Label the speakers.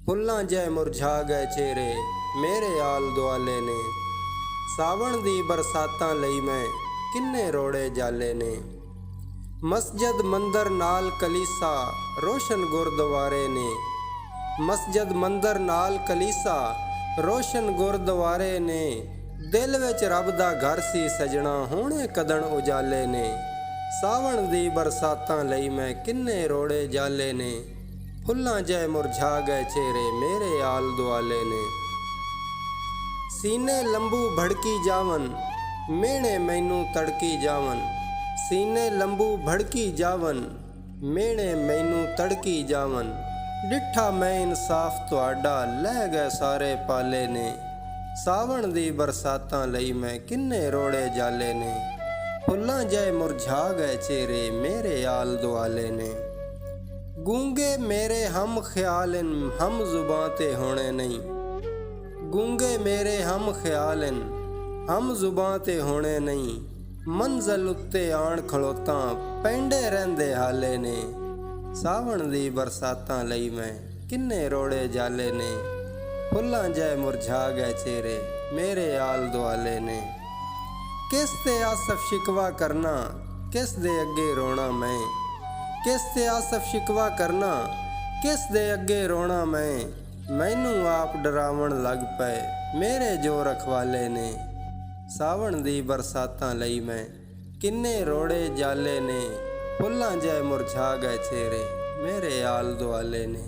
Speaker 1: फुल्लां जै मुरझा गए चेहरे मेरे आल दुआले ने। सावण दी बरसातां लई मैं किन्ने रोड़े जाले ने। मस्जिद मंदिर नाल कलीसा रोशन गुरद्वारे ने। मस्जिद मंदिर नाल कलीसा रोशन गुरद्वारे ने। दिल विच रब दा घर सी सजना होणे कदण उजाले ने। सावण दी बरसातां लई मैं किन्ने रोड़े जाले ने। फुल्लां जै मुरझा गए चेहरे मेरे आल दुआले ने। सीने लंबू भड़की जावन मेणे मैनू तड़की जावन। सीने लंबू भड़की जावन मेणे मैनू तड़की जावन। डिठा मैं इंसाफ तुहाडा लै गए सारे पाले ने। सावण दी बरसातां लई मैं किन्ने रोड़े जाले ने। फुल्लां जै मुरझा गए चेहरे मेरे आल दुआले ने। गूंगे मेरे हम ख्यालन हम जुबां ते होने नहीं। गूंगे मेरे हम ख्यालन हम जुबां ते होने नहीं। मंजिल उत्ते आण खड़ोता पैंडे रहिंदे हाले ने। सावण दी बरसातां लई मैं किन्ने रोड़े जाले ने। फुल्लां जै मुरझा गए चेहरे मेरे आल दुआले ने। किस ते आसफ शिकवा करना किस दे अगे रोना मैं। किस ते आसफ शिकवा करना किस दे अगे रोना मैं। मैनू आप डरावण लग पए मेरे जो रखवाले ने। सावण दी बरसातां लई मैं किन्ने रोड़े जाले ने। फुल्लां जै मुरझा गए चेहरे मेरे आल दुआले ने।